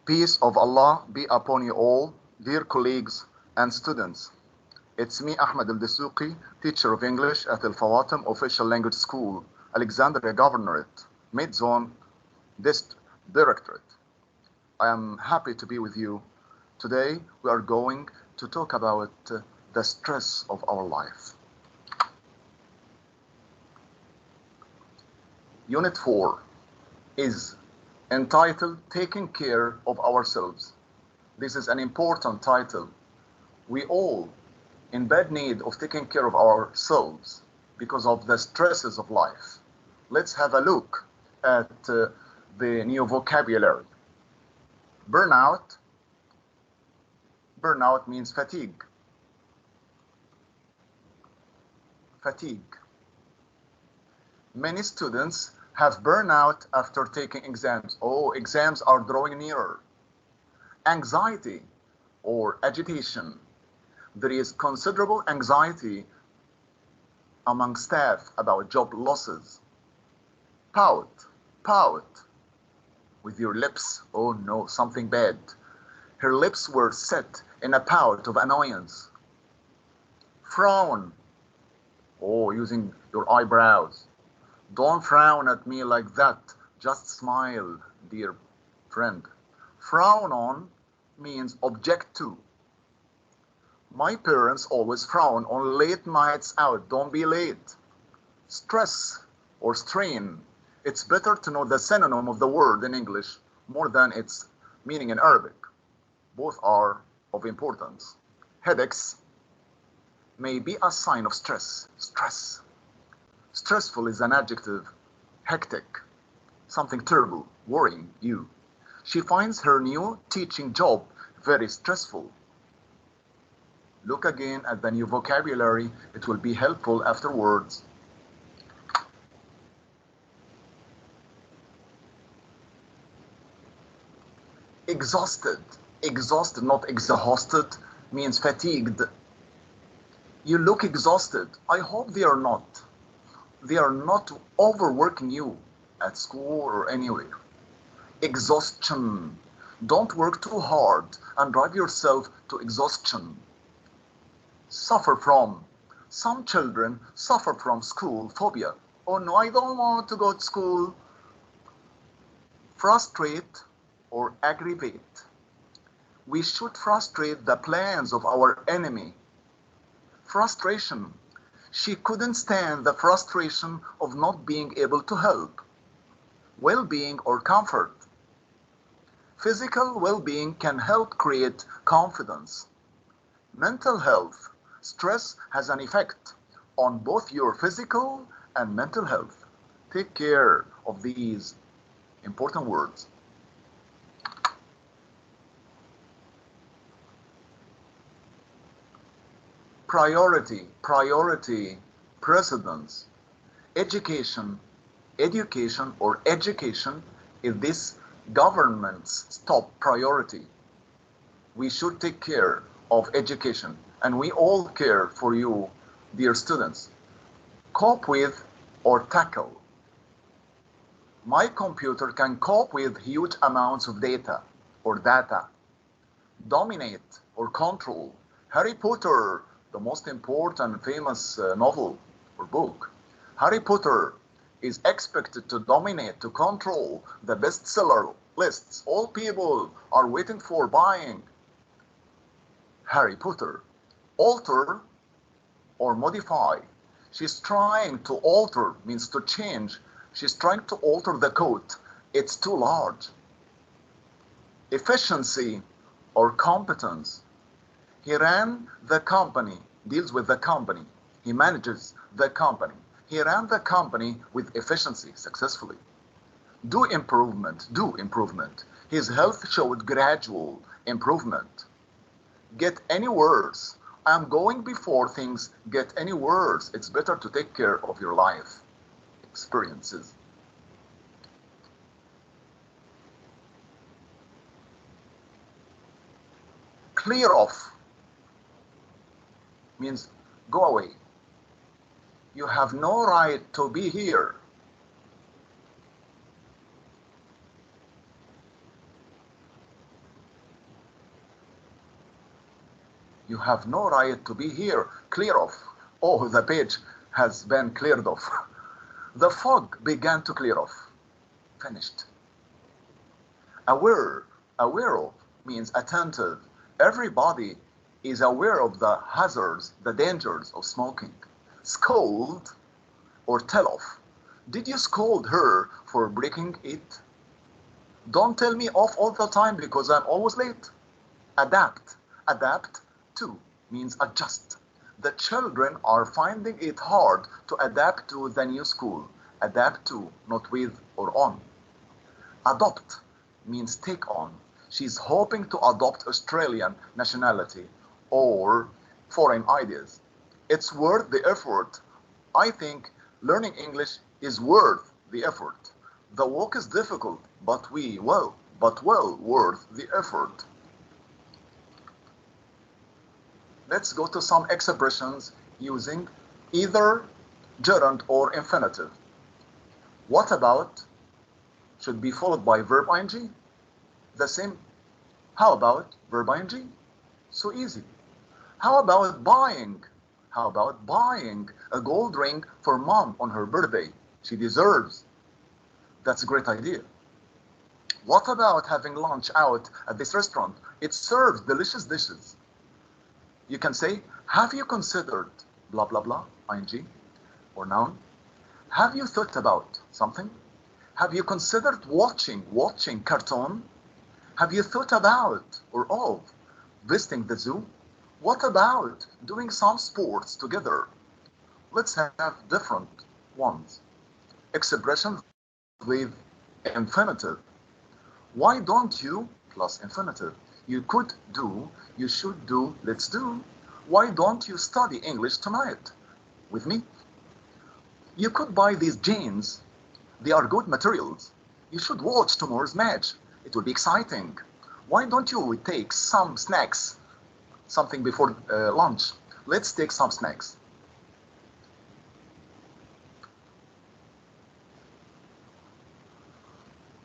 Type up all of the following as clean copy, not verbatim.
Peace of Allah be upon you all, dear colleagues and students. It's me, Ahmad الدسوقي, teacher of English at Al Official Language School, Alexandria Governorate, Mid-Zone Directorate. I am happy to be with you. Today we are going to talk about the stress of our life. Unit 4 is entitled Taking Care of Ourselves. This is an important title. We all in bad need of taking care of ourselves because of the stresses of life. Let's have a look at the new vocabulary. Burnout. Burnout means fatigue. Fatigue. Many students have burnout after taking exams. Oh, exams are drawing nearer. Anxiety or agitation. There is considerable anxiety among staff about job losses. Pout, pout with your lips. Oh no, something bad. Her lips were set in a pout of annoyance. Frown. Oh, using your eyebrows. Don't frown at me like that. Just smile, dear friend. Frown on means object to. My parents always frown on late nights out. Don't be late. Stress or strain. It's better to know the synonym of the word in English more than its meaning in Arabic. Both are of importance. Headaches may be a sign of stress. Stress. Stressful is an adjective. Hectic. Something terrible, worrying you. She finds her new teaching job very stressful. Look again at the new vocabulary. It will be helpful afterwards. Exhausted. Exhausted, not exhausted, means fatigued. You look exhausted. I hope they are not. They are not overworking you at school or anywhere. Exhaustion. Don't work too hard and drive yourself to exhaustion. Suffer from. Some children suffer from school phobia. Oh no, I don't want to go to school. Frustrate or aggravate. We should frustrate the plans of our enemy. Frustration. She couldn't stand the frustration of not being able to help. Well-being or comfort. Physical well-being can help create confidence. Mental health. Stress has an effect on both your physical and mental health. Take care of these important words. Priority, priority, precedence. Education, education or education is this government's top priority. We should take care of education, and we all care for you, dear students. Cope with or tackle. My computer can cope with huge amounts of data or data. Dominate or control. Harry Potter, the most important famous novel or book. Harry Potter is expected to dominate, to control the bestseller lists. All people are waiting for buying Harry Potter. Alter or modify. She's trying to alter, means to change. She's trying to alter the coat. It's too large. Efficiency or competence. He ran the company, deals with the company. He manages the company. He ran the company with efficiency successfully. Do improvement, do improvement. His health showed gradual improvement. Get any worse. I'm going before things get any worse. It's better to take care of your life experiences. Clear off means go away. You have no right to be here. You have no right to be here. Clear off. Oh, the page has been cleared off. The fog began to clear off. Finished. Aware. Aware of means attentive. Everybody is aware of the hazards, the dangers of smoking. Scold or tell off. Did you scold her for breaking it? Don't tell me off all the time because I'm always late. Adapt. Adapt to means adjust. The children are finding it hard to adapt to the new school. Adapt to, not with or on. Adopt means take on. She's hoping to adopt Australian nationality or foreign ideas. It's worth the effort. I think learning English is worth the effort. The walk is difficult, but well worth the effort. Let's go to some expressions using either gerund or infinitive. What about should be followed by verb ing. The same. How about verb ing? So easy. How about buying? How about buying a gold ring for mom on her birthday? She deserves. That's a great idea. What about having lunch out at this restaurant? It serves delicious dishes. You can say, have you considered blah blah blah, ing or noun? Have you thought about something? Have you considered watching cartoon? Have you thought about or of visiting the zoo? What about doing some sports together? Let's have different ones. Expressions with infinitive. Why don't you plus infinitive? You could do, you should do, let's do. Why don't you study English tonight with me? You could buy these jeans. They are good materials. You should watch tomorrow's match. It will be exciting. Why don't you take some snacks? Something before lunch. Let's take some snacks.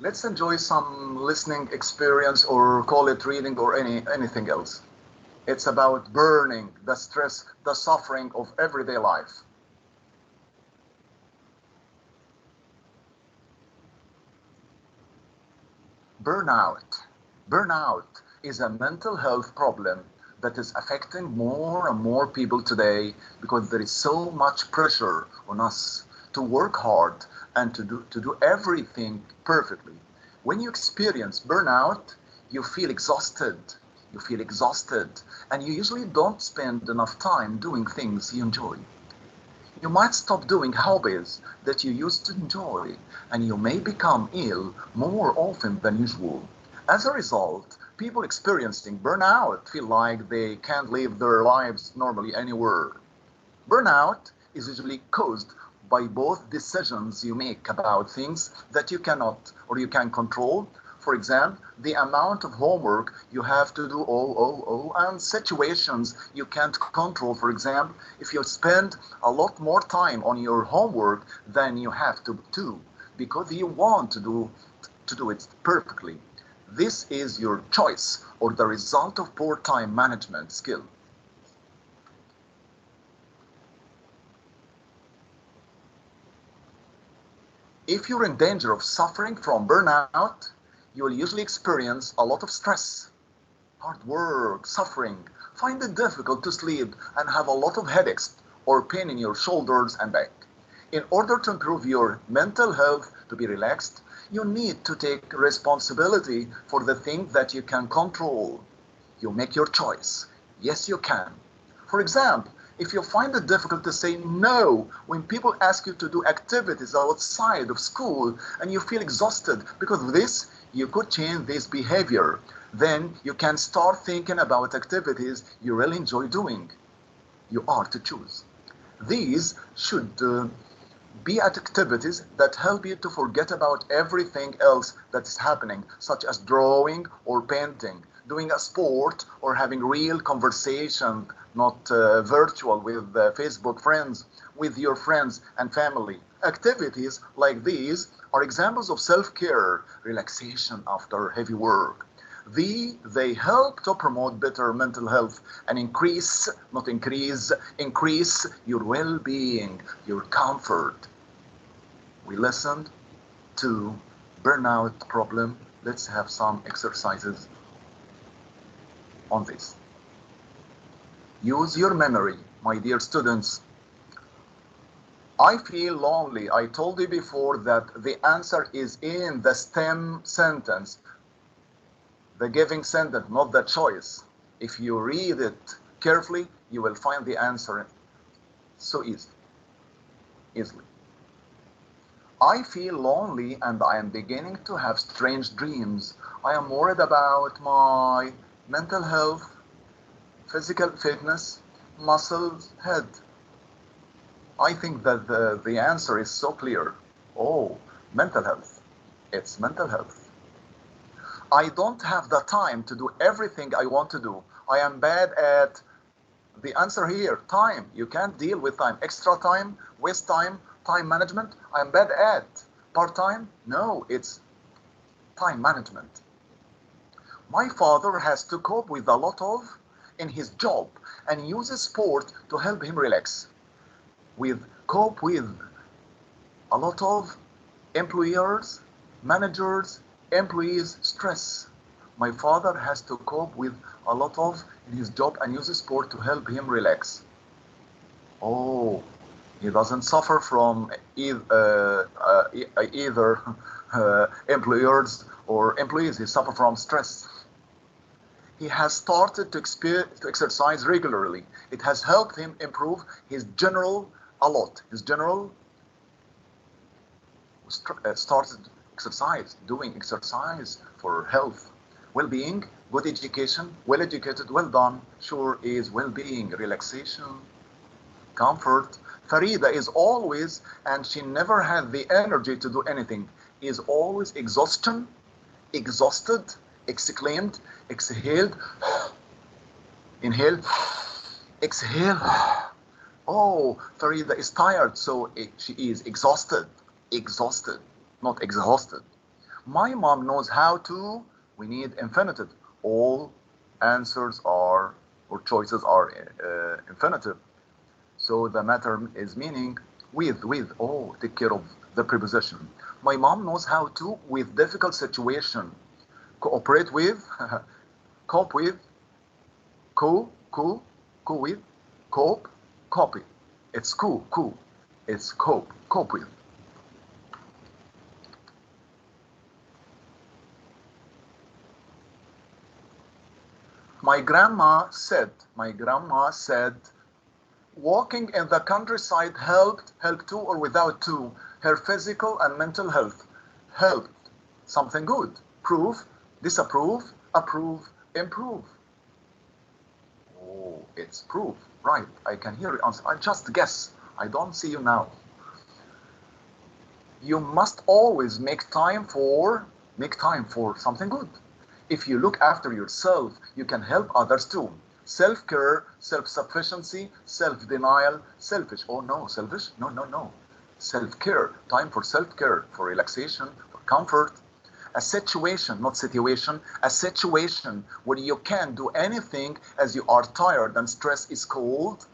Let's enjoy some listening experience or call it reading or anything else. It's about burning the stress, the suffering of everyday life. Burnout. Burnout is a mental health problem that is affecting more and more people today because there is so much pressure on us to work hard and to do everything perfectly. When you experience burnout, you feel exhausted. You feel exhausted, and you usually don't spend enough time doing things you enjoy. You might stop doing hobbies that you used to enjoy, and you may become ill more often than usual. As a result, people experiencing burnout feel like they can't live their lives normally anywhere. Burnout is usually caused by both decisions you make about things that you cannot or you can control. For example, the amount of homework you have to do, and situations you can't control. For example, if you spend a lot more time on your homework than you have to do because you want to do it perfectly. This is your choice or the result of poor time management skill. If you're in danger of suffering from burnout, you will usually experience a lot of stress, hard work, suffering, find it difficult to sleep, and have a lot of headaches or pain in your shoulders and back. In order to improve your mental health, to be relaxed, you need to take responsibility for the thing that you can control. You make your choice. Yes, you can. For example, if you find it difficult to say no when people ask you to do activities outside of school and you feel exhausted because of this, you could change this behavior. Then you can start thinking about activities you really enjoy doing. You are to choose. These should be at activities that help you to forget about everything else that is happening, such as drawing or painting, doing a sport, or having real conversation, not virtual with Facebook friends, with your friends and family. Activities like these are examples of self-care, relaxation after heavy work. They help to promote better mental health and increase, not increase, increase your well-being, your comfort. We listened to burnout problem. Let's have some exercises on this. Use your memory, my dear students. I feel lonely. I told you before that the answer is in the stem sentence, the giving sentence, not the choice. If you read it carefully, you will find the answer so easily. I feel lonely and I am beginning to have strange dreams. I am worried about my mental health, physical fitness, muscles, head. I think that the answer is so clear. Oh, mental health. It's mental health. I don't have the time to do everything I want to do. I am bad at the answer here, time. You can't deal with time. Extra time, waste time, time management. I am bad at part-time. No, it's time management. My father has to cope with a lot of in his job and uses sport to help him relax. Cope with a lot of employers, managers, employees stress. My father has to cope with a lot of in his job and uses sport to help him relax. Oh, he doesn't suffer from either employers or employees. He suffers from stress. He has started to exercise regularly. It has helped him improve his general a lot. His general started doing exercise for health, well-being, good education, well-educated, well done, sure is well-being, relaxation, comfort. Farida is always, and she never had the energy to do anything, is always exhausted, exclaimed, exhaled, inhale, exhale. Oh, Farida is tired, so she is exhausted, not exhausted. My mom knows how to, we need infinitive. All answers are, or choices are infinitive. So the matter is meaning with, oh, take care of the preposition. My mom knows how to, with difficult situation, cooperate with, cope with, with, cope, copy. It's it's cope with. My grandma said, walking in the countryside helped too or without too. Her physical and mental health helped. Something good. Prove, disapprove, approve, improve. Oh, it's proof. Right, I can hear you answer. I just guess. I don't see you now. You must always make time for something good. If you look after yourself, you can help others too. Self-care, self-sufficiency, self-denial, selfish. Oh no, selfish? No. Self-care, time for self-care, for relaxation, for comfort. A situation, not situation, a situation where you can't do anything as you are tired and stress is called.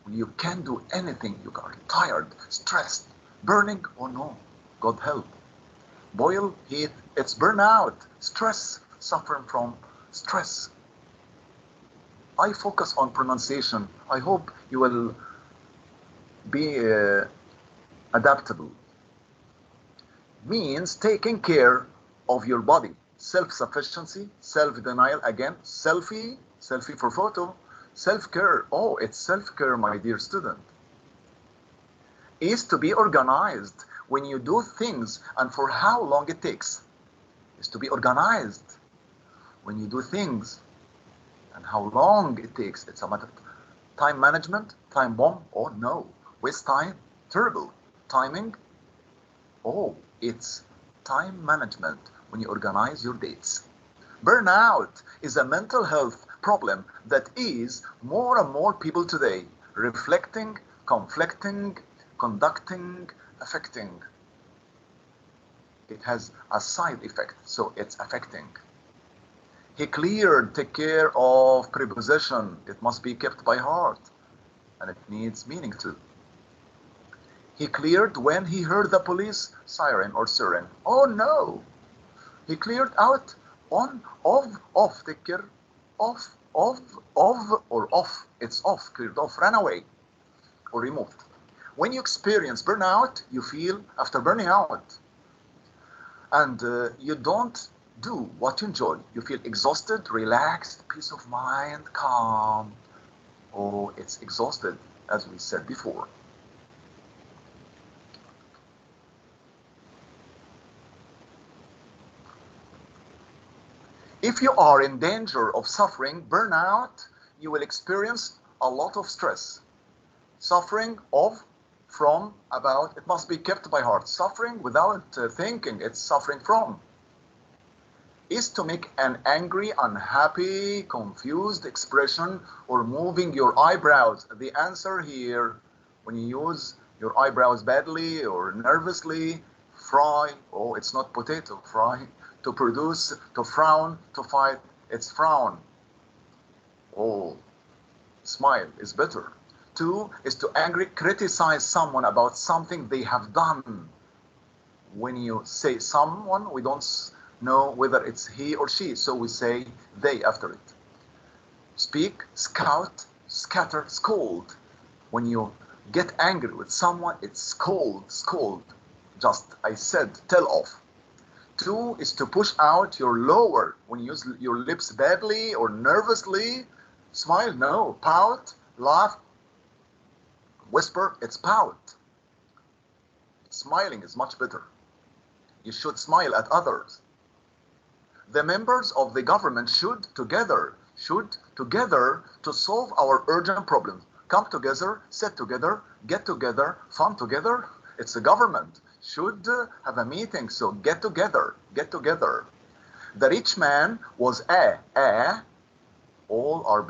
When you can't do anything, you are tired, stressed, burning, oh no, God help. Boil, heat, it's burnout, stress, suffering from stress. I focus on pronunciation. I hope you will be adaptable. Means taking care of your body. Self-sufficiency, self-denial, again, selfie for photo, self-care. Oh, it's self-care, my dear student. Is to be organized when you do things and for how long it takes. Is to be organized when you do things and how long it takes. It's a matter of time management, time bomb, oh no. Waste time, terrible. Timing, oh, it's time management when you organize your dates. Burnout is a mental health problem that is more and more people today reflecting, conflicting, conducting, affecting. it has a side effect, so it's affecting. He cleared, take care of preposition. It must be kept by heart, and it needs meaning too. He cleared when he heard the police siren or siren. Oh no! He cleared out on, of, take care, of, or off. It's off, cleared off, ran away, or removed. When you experience burnout, you feel after burning out, and you don't do what you enjoy. You feel exhausted, relaxed, peace of mind, calm. Oh, it's exhausted, as we said before. If you are in danger of suffering burnout, you will experience a lot of stress. Suffering of, from, about, it must be kept by heart. Suffering without thinking, it's suffering from. Is to make an angry, unhappy, confused expression or moving your eyebrows. The answer here, when you use your eyebrows badly or nervously, fry, oh, it's not potato, fry. To produce, to frown, to fight, it's frown. Oh, smile is better. 2 is to angry, criticize someone about something they have done. When you say someone, we don't know whether it's he or she, so we say they after it. Speak, scout, scatter, scold. When you get angry with someone, it's scold. Just, I said, tell off. 2 is to push out your lower. When you use your lips badly or nervously, smile, no, pout, laugh, whisper, it's pout. Smiling is much better. You should smile at others. The members of the government should together to solve our urgent problems. Come together, sit together, get together, fun together. It's the government. Should have a meeting, so get together. The rich man was a. All are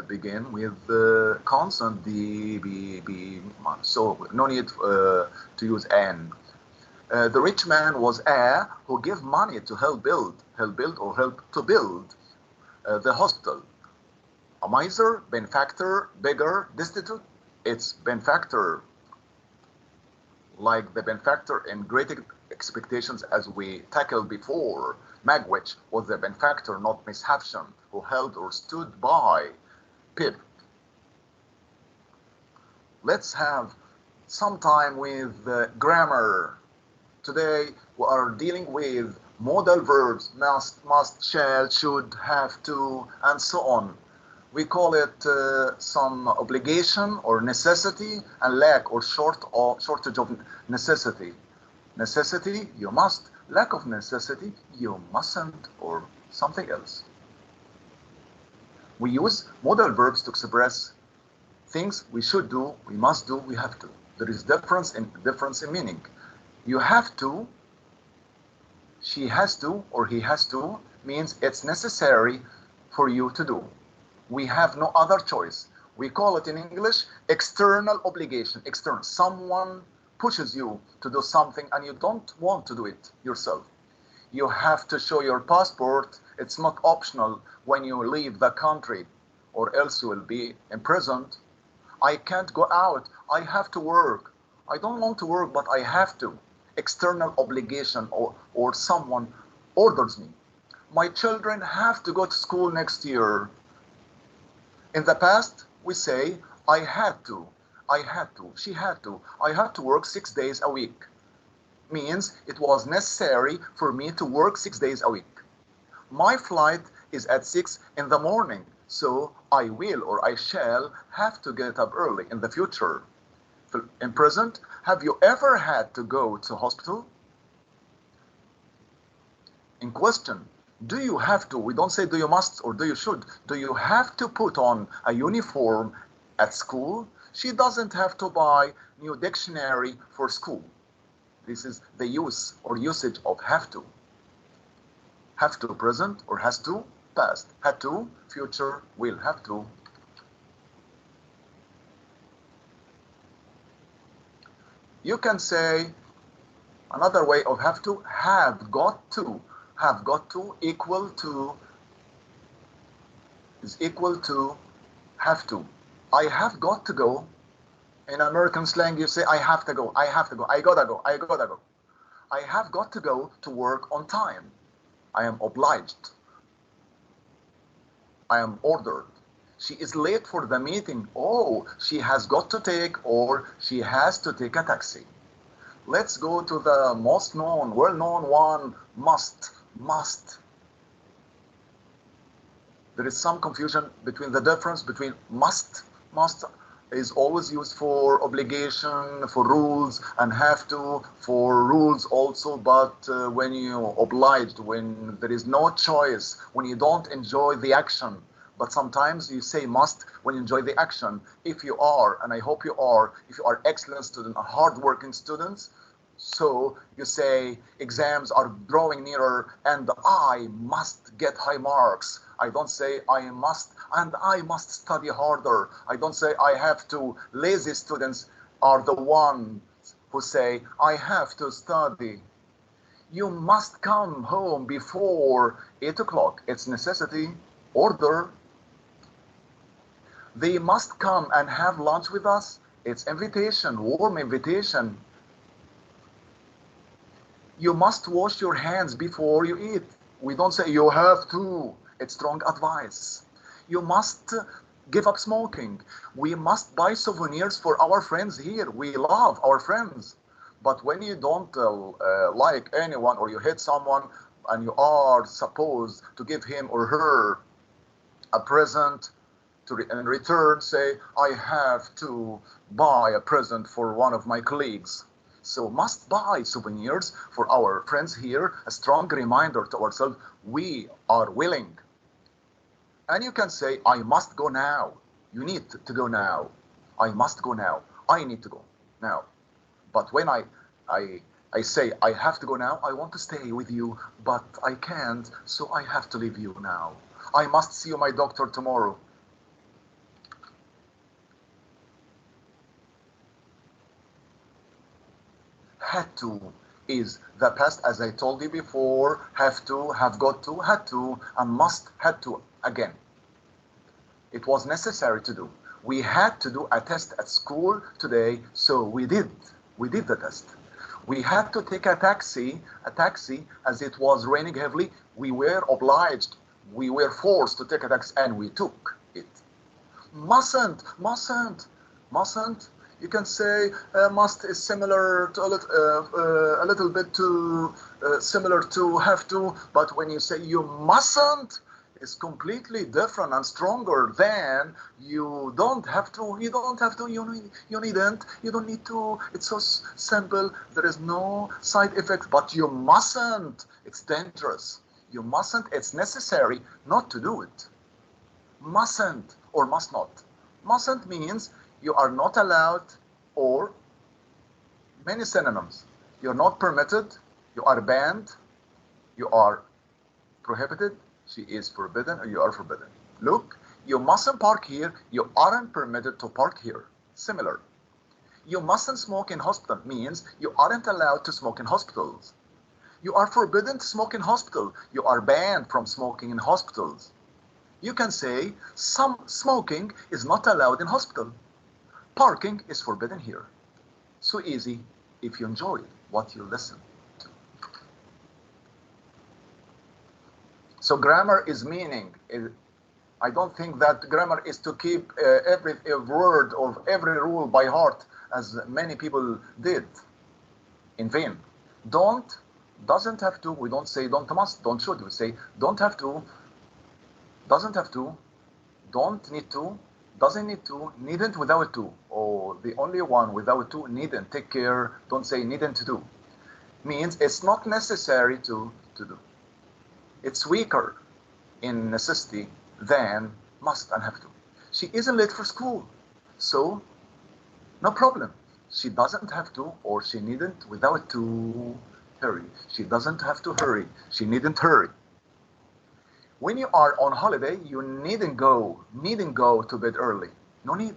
begin with the consonant d, b, so no need to use an. The rich man was a who gave money to help build or help to build the hospital. A miser, benefactor, beggar, destitute. It's benefactor, like the benefactor in Great Expectations, as we tackled before. Magwitch was the benefactor, not Miss Havsham, who held or stood by Pip. Let's have some time with grammar. Today we are dealing with modal verbs, must, shall, should, have, to, and so on. We call it some obligation or necessity, and lack or shortage of necessity. Necessity, you must. Lack of necessity, you mustn't, or something else. We use modal verbs to express things we should do, we must do, we have to. There is difference in meaning. You have to, she has to, or he has to, means it's necessary for you to do. We have no other choice. We call it in English external obligation. External. Someone pushes you to do something and you don't want to do it yourself. You have to show your passport. It's not optional when you leave the country, or else you will be imprisoned. I can't go out. I have to work. I don't want to work, but I have to. External obligation, or someone orders me. My children have to go to school next year. In the past, we say, I had to, she had to, I had to work 6 days a week. Means it was necessary for me to work 6 days a week. My flight is at 6 in the morning, so I will or I shall have to get up early in the future. In present, have you ever had to go to hospital? In question, do you have to? We don't say do you must or do you should. Do you have to put on a uniform at school? She doesn't have to buy new dictionary for school. This is the use or usage of have to. Have to present or has to past. Had to future, will have to. You can say Another way of have to, have got to. Have got to equal to is equal to have to. I have got to go. In American slang, you say, I have to go, I have to go, I gotta go, I gotta go. I have got to go to work on time. I am obliged. I am ordered. She is late for the meeting. Oh, she has got to take, or she has to take a taxi. Let's go to the most known, well-known one, must, must. There is some confusion between the difference between must is always used for obligation, for rules, and have to for rules also, but when you obliged, when there is no choice, when you don't enjoy the action. But sometimes you say must when you enjoy the action. If you are, and I hope you are, if you are excellent student, hard-working students, so you say exams are drawing nearer and I must get high marks. I don't say I must and I must study harder. I don't say I have to. Lazy students are the ones who say I have to study. You must come home before 8 o'clock. It's necessity, order. They must come and have lunch with us. It's invitation, warm invitation. You must wash your hands before you eat. We don't say you have to. It's strong advice. You must give up smoking. We must buy souvenirs for our friends here. We love our friends. But when you don't like anyone or you hate someone and you are supposed to give him or her a present, in return say, I have to buy a present for one of my colleagues. So must buy souvenirs for our friends here, a strong reminder to ourselves, we are willing. And you can say, I must go now. You need to go now. I must go now. I need to go now. But when I say, I have to go now, I want to stay with you, but I can't, so I have to leave you now. I must see my doctor tomorrow. Had to is the past, as I told you before. Have to, have got to, had to, and must, had to again. It was necessary to do. We had to do a test at school today, so we did the test. We had to take a taxi as it was raining heavily. We were obliged, we were forced to take a taxi, and we took it. Mustn't. You can say must is similar to a little bit to similar to have to, but when you say you mustn't, it's completely different and stronger than you don't have to. You don't have to. You needn't. You don't need to. It's so simple. There is no side effects. But you mustn't. It's dangerous. You mustn't. It's necessary not to do it. Mustn't or must not. Mustn't means you are not allowed, or many synonyms. You're not permitted, you are banned, you are prohibited, she is forbidden, or you are forbidden. Look, you mustn't park here, you aren't permitted to park here. Similar. You mustn't smoke in hospital means you aren't allowed to smoke in hospitals. You are forbidden to smoke in hospital. You are banned from smoking in hospitals. You can say some smoking is not allowed in hospital. Parking is forbidden here. So easy if you enjoy what you listen to. So grammar is meaning. I don't think that grammar is to keep every word of every rule by heart, as many people did in vain. Don't, doesn't have to. We don't say don't must, don't should. We say don't have to, doesn't have to, don't need to, doesn't need to, needn't without to. Oh, the only one without to, needn't. Take care, don't say needn't to do. Means it's not necessary to do. It's weaker in necessity than must and have to. She isn't late for school, so no problem. She doesn't have to, or she needn't without to hurry. She doesn't have to hurry. She needn't hurry. When you are on holiday, you needn't go to bed early. No need.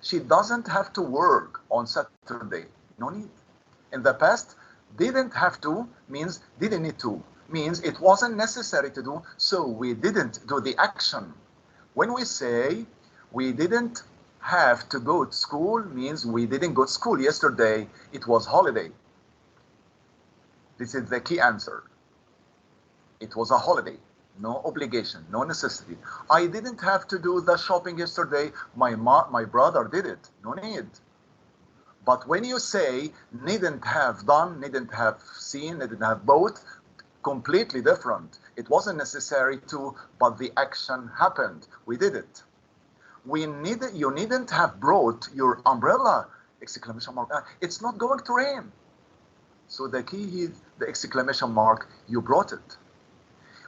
She doesn't have to work on Saturday. No need. In the past, Didn't have to means didn't need to, means it wasn't necessary to do, so we didn't do the action. When we say we didn't have to go to school, means we didn't go to school yesterday, it was holiday. This is the key answer. It was a holiday, no obligation, no necessity. I didn't have to do the shopping yesterday, my brother did it, no need. But when you say needn't have done, needn't have seen, needn't have both, completely different. It wasn't necessary to, but the action happened. We did it. You needn't have brought your umbrella! Exclamation mark. It's not going to rain. So the key is the exclamation mark. You brought it.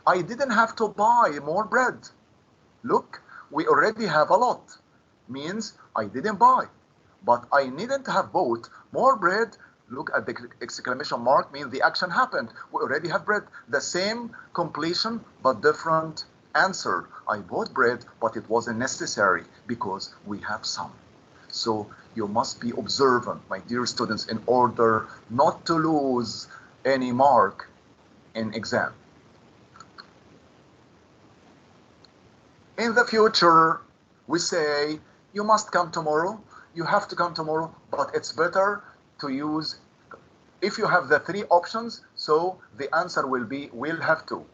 I didn't have to buy more bread. Look, we already have a lot. Means I didn't buy. But I needn't have bought more bread. Look at the exclamation mark, means the action happened. We already have bread. The same completion, but different answer. I bought bread, but it wasn't necessary because we have some. So you must be observant, my dear students, in order not to lose any mark in exam. In the future, we say, you must come tomorrow. You have to come tomorrow, but it's better to use, if you have the three options, so the answer will be will have to.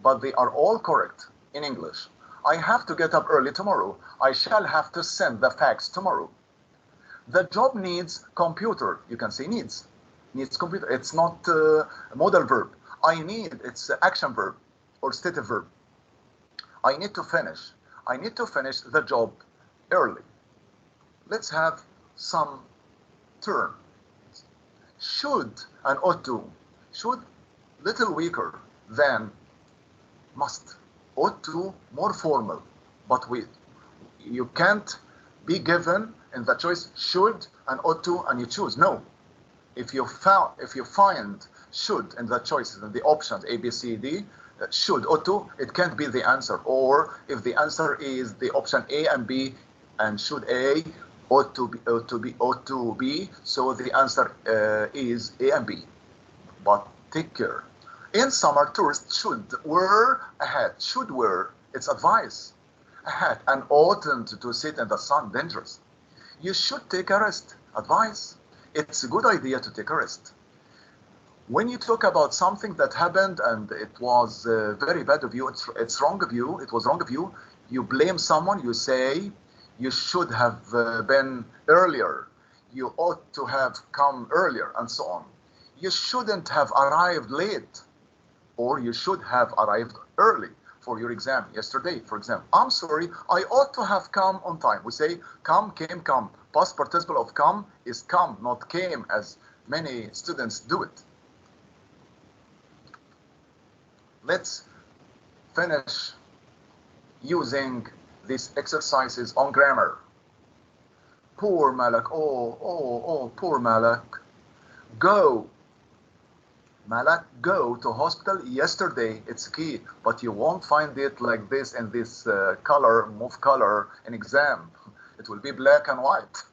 But they are all correct in English. I have to get up early tomorrow. I shall have to send the fax tomorrow. The job needs computer. You can say needs. Needs computer. It's not a modal verb. I need, it's action verb or stative verb. I need to finish. I need to finish the job early. Let's have some term. Should and ought to. Should, little weaker than must. Ought to, more formal. But you can't be given in the choice should and ought to and you choose. No. If you find should in the choices and the options A, B, C, D, should, ought to, it can't be the answer. Or if the answer is the option A and B and should A, ought to be, so the answer is A and B. But take care. In summer, tourists should wear a hat. Should wear, it's advice. A hat. And oughtn't to sit in the sun, dangerous. You should take a rest, advice. It's a good idea to take a rest. When you talk about something that happened and it was very bad of you, it's wrong of you, it was wrong of you, you blame someone, you say, you should have been earlier. You ought to have come earlier, and so on. You shouldn't have arrived late, or you should have arrived early for your exam yesterday, for example. I'm sorry, I ought to have come on time. We say come, came, come. Past participle of come is come, not came, as many students do it. Let's finish using these exercises on grammar. Poor Malak, oh, poor Malak. Go. Malak, go to hospital yesterday. It's key, but you won't find it like this in this color, move color in exam. It will be black and white.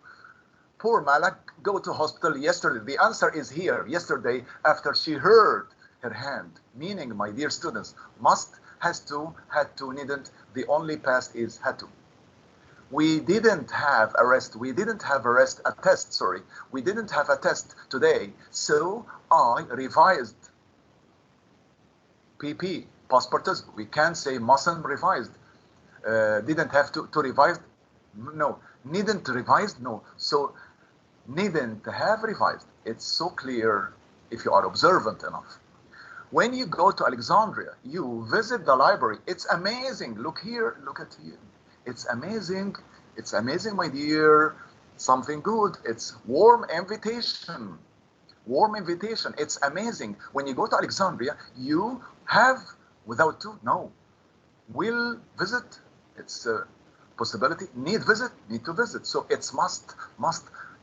Poor Malak, go to hospital yesterday. The answer is here, yesterday, after she hurt her hand. Meaning, my dear students, must, has to, had to, needn't. The only past is had to. We didn't have a rest. We didn't have a test, sorry. We didn't have a test today. So I revised. PP, past participle. We can't say mustn't revised. Didn't have to revise. No. Needn't revised. No. So needn't have revised. It's so clear if you are observant enough. When you go to Alexandria, you visit the library. It's amazing. Look here, look at you. It's amazing. It's amazing, my dear. Something good. It's warm invitation. Warm invitation. It's amazing. When you go to Alexandria, you have, without to, no. Will visit. It's a possibility. Need visit, need to visit. So it's must.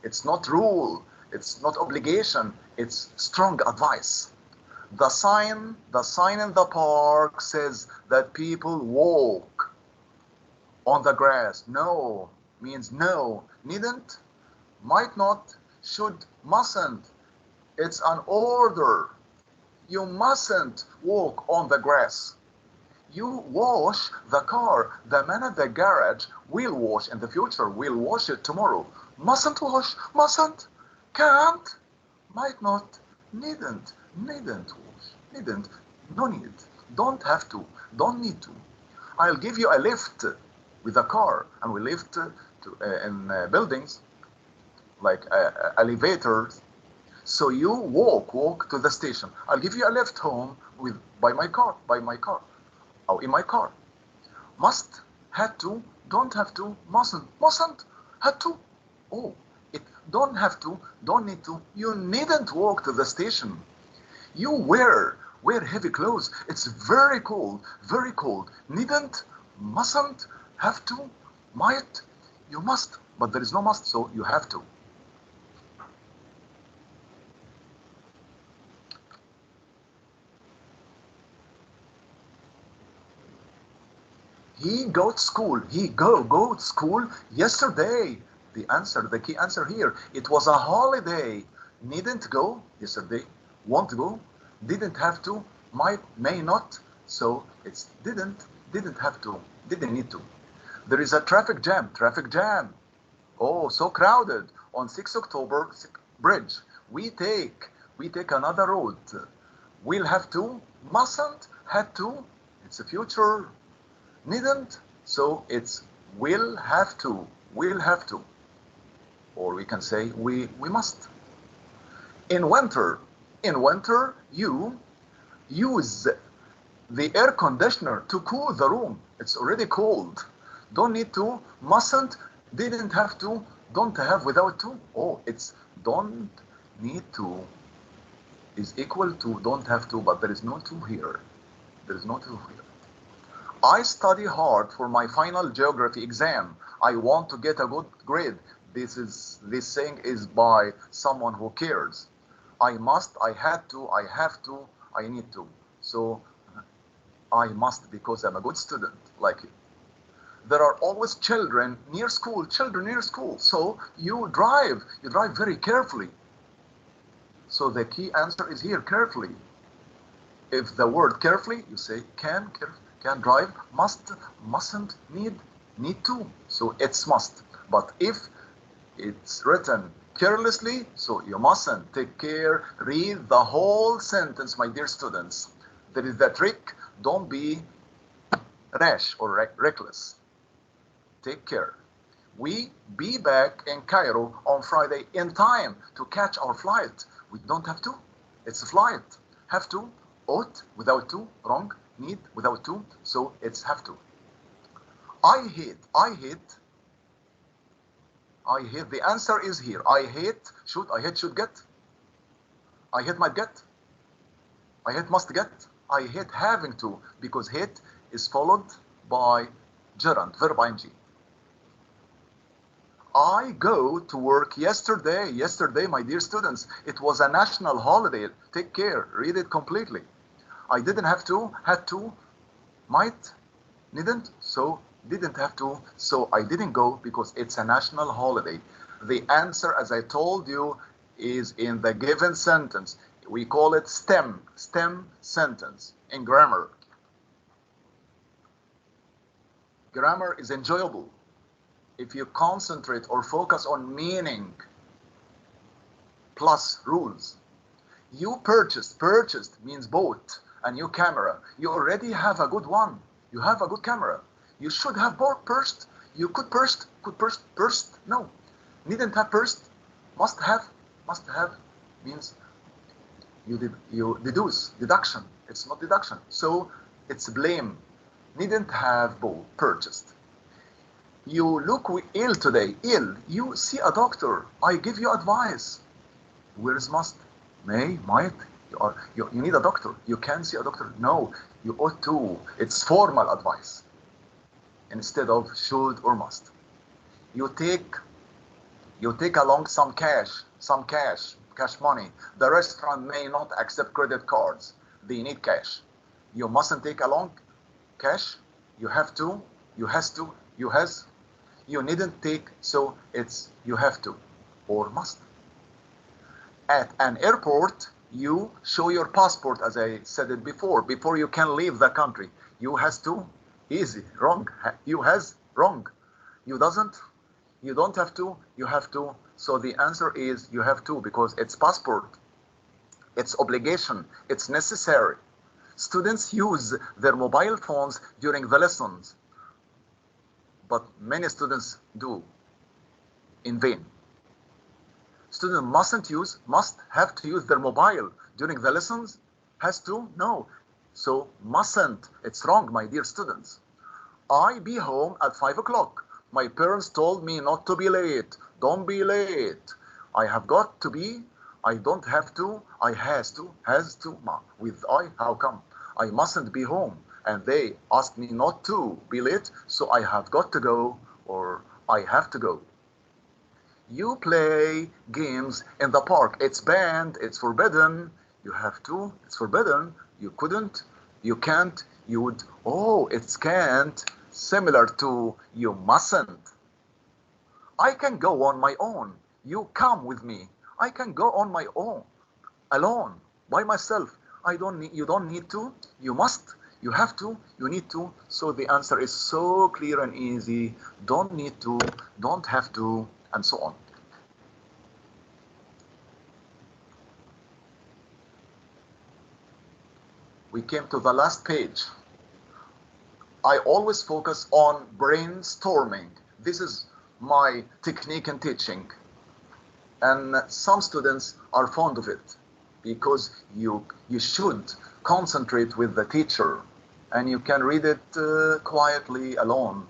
It's not rule. It's not obligation. It's strong advice. The sign in the park says that people walk on the grass. No means no. Needn't, might not, should, mustn't. It's an order. You mustn't walk on the grass. You wash the car. The man at the garage will wash in the future, will wash it tomorrow. Mustn't wash, mustn't, can't, might not, needn't wash, needn't, no need, don't have to, don't need to. I'll give you a lift with a car, and we lift in buildings like elevators. So you walk to the station. I'll give you a lift home by my car, or in my car. Must, had to, don't have to, mustn't, had to. Oh, it don't have to, don't need to. You needn't walk to the station. You wear heavy clothes. It's very cold, very cold. Needn't, mustn't, have to, might, you must, but there is no must, so you have to. He go to school. He go to school yesterday. The key answer here. It was a holiday. Needn't go yesterday. Won't go. Didn't have to. Might, may not. So it's didn't have to. Didn't need to. There is a traffic jam. Oh, so crowded on 6 October bridge. We take another road. We'll have to. Mustn't. Had to. It's a future. Needn't, so it's will have to, or we can say we must. In winter, you use the air conditioner to cool the room. It's already cold. Don't need to, mustn't, didn't have to, don't have without to. Oh, it's don't need to is equal to don't have to, but there is no to here. I study hard for my final geography exam. I want to get a good grade. This saying is by someone who cares. I must, I had to, I have to, I need to. So I must because I'm a good student, like you. There are always children near school. So you drive very carefully. So the key answer is here, carefully. If the word carefully, you say can drive, must, mustn't, need to. So it's must. But if it's written carelessly, so you mustn't. Take care. Read the whole sentence, my dear students. There is the trick. Don't be rash or reckless. Take care. We be back in Cairo on Friday in time to catch our flight. We don't have to. It's a flight. Have to. Ought without to. Wrong. Need without to, so it's have to. I hate, the answer is here. I hate should get. I hate might get. I hate must get. I hate having to, because hate is followed by gerund, verb ing. I go to work yesterday, my dear students. It was a national holiday. Take care, read it completely. I didn't have to, had to, might, needn't, so didn't have to, so I didn't go because it's a national holiday. The answer, as I told you, is in the given sentence. We call it stem sentence in grammar. Grammar is enjoyable if you concentrate or focus on meaning plus rules. You purchased means bought a new camera. You already have a good one. You have a good camera. You should have pursed. You could pursed. No. Needn't have pursed. Must have means you deduce, deduction. It's not deduction. So it's blame. Needn't have purchased. You look ill today. Ill. You see a doctor. I give you advice. Where is must? May, might. You need a doctor. You can see a doctor. No, you ought to. It's formal advice instead of should or must. You take along some cash money. The restaurant may not accept credit cards. They need cash. You mustn't take along cash. You have to. You has to. You has. You needn't take. So it's you have to or must. At an airport, you show your passport, as I said it before you can leave the country. You has to, easy, wrong. You has, wrong. You doesn't, you don't have to, you have to. So the answer is you have to, because it's passport. It's obligation. It's necessary. Students use their mobile phones during the lessons, but many students do in vain. Students must have to use their mobile during the lessons? Has to? No. So mustn't. It's wrong, my dear students. I be home at 5 o'clock. My parents told me not to be late. Don't be late. I have got to be. I don't have to. I has to. Has to. With I, how come? I mustn't be home. And they asked me not to be late, so I have got to go, or I have to go. You play games in the park. It's banned. It's forbidden. You have to. It's forbidden. You couldn't. You can't. You would. Oh, it's can't. Similar to you mustn't. I can go on my own. You come with me. I can go on my own, alone, by myself. I don't need. You don't need to. You must. You have to. You need to. So the answer is so clear and easy. Don't need to. Don't have to, and so on. We came to the last page. I always focus on brainstorming. This is my technique in teaching. And some students are fond of it because you should concentrate with the teacher and you can read it quietly alone.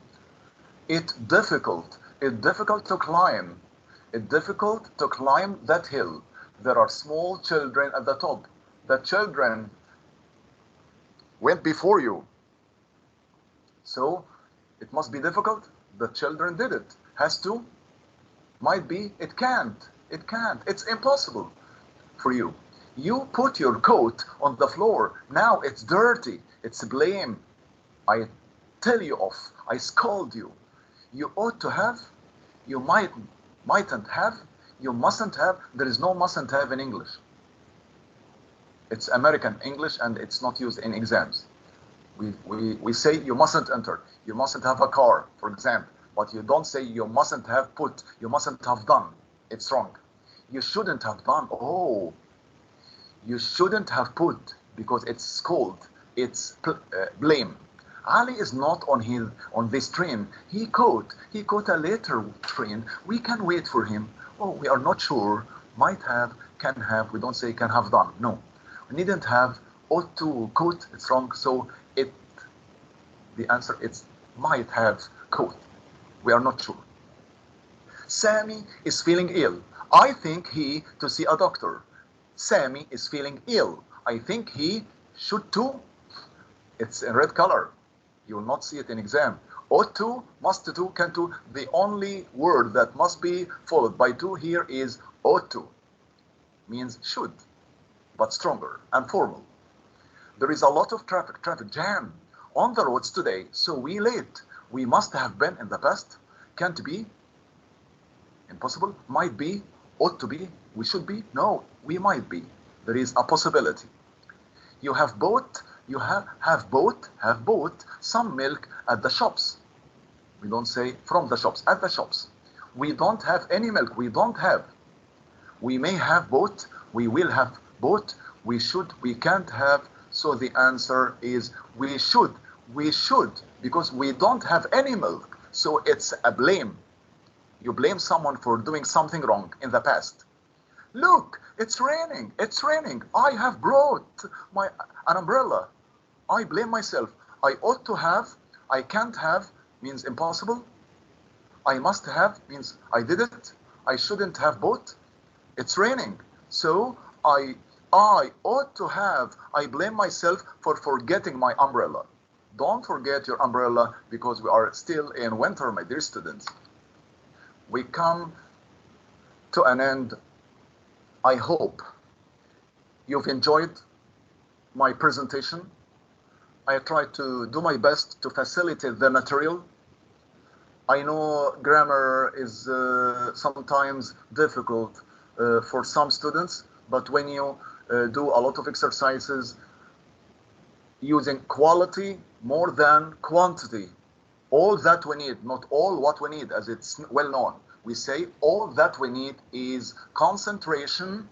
It's difficult to climb. It's difficult to climb that hill. There are small children at the top. The children went before you. So it must be difficult. The children did it. Has to. Might be. It can't. It can't. It's impossible for you. You put your coat on the floor. Now it's dirty. It's blame. I tell you off. I scold you. You ought to have. You mightn't have. You mustn't have. There is no mustn't have in English. It's American English and it's not used in exams. We say you mustn't enter. You mustn't have a car, for example. But you don't say you mustn't have put. You mustn't have done. It's wrong. You shouldn't have done. Oh, you shouldn't have put because it's scold. It's blame. Ali is not on this train. He caught a later train. We can wait for him. Oh, we are not sure. Might have, can have. We don't say can have done. No, we needn't have. Ought to, could. It's wrong. So the answer is might have, could. We are not sure. Sammy is feeling ill. I think he to see a doctor. Sammy is feeling ill. I think he should to. It's in red color. You will not see it in exam. Ought to, must to, can to. The only word that must be followed by to here is ought to. Means should, but stronger and formal. There is a lot of traffic jam on the roads today, so we late. We must have been in the past. Can't be. Impossible. Might be. Ought to be. We should be. No, we might be. There is a possibility. You have bought. You have bought some milk at the shops. We don't say from the shops, at the shops. We don't have any milk. We don't have. We may have bought. We will have bought. We should. We can't have. So the answer is we should. We should, because we don't have any milk. So it's a blame. You blame someone for doing something wrong in the past. Look, it's raining. It's raining. I have brought an umbrella. I blame myself. I ought to have. I can't have means impossible. I must have means I did it. I shouldn't have bought. It's raining. So I ought to have. I blame myself for forgetting my umbrella. Don't forget your umbrella because we are still in winter, my dear students. We come to an end. I hope you've enjoyed my presentation. I try to do my best to facilitate the material. I know grammar is sometimes difficult. for some students, but when you do a lot of exercises using quality more than quantity, all that we need, not all what we need, as it's well known. We say all that we need is concentration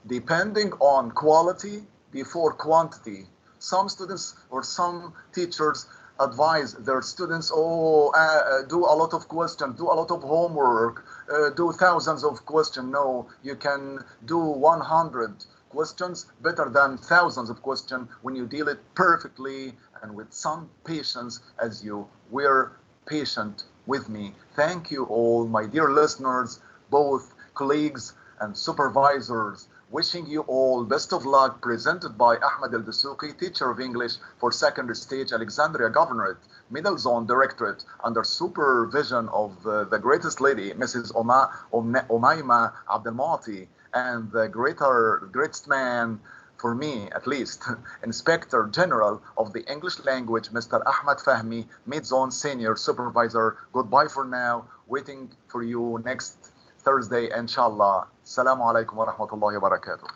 depending on quality before quantity. Some students or some teachers advise their students, do a lot of questions, do a lot of homework, do thousands of questions. No, you can do 100 questions better than thousands of questions when you deal it perfectly and with some patience, as you were patient with me. Thank you all, my dear listeners, both colleagues and supervisors. Wishing you all best of luck, presented by Ahmed الدسوقي, teacher of English for second stage Alexandria Governorate, Middle Zone Directorate, under supervision of the greatest lady, Mrs. Umayma Abdelmati, and the greatest man, for me at least, Inspector General of the English Language, Mr. Ahmed Fahmi, Mid-Zone Senior Supervisor. Goodbye for now. Waiting for you next Thursday, inshallah. Assalamu alaikum wa rahmatullahi wa barakatuh.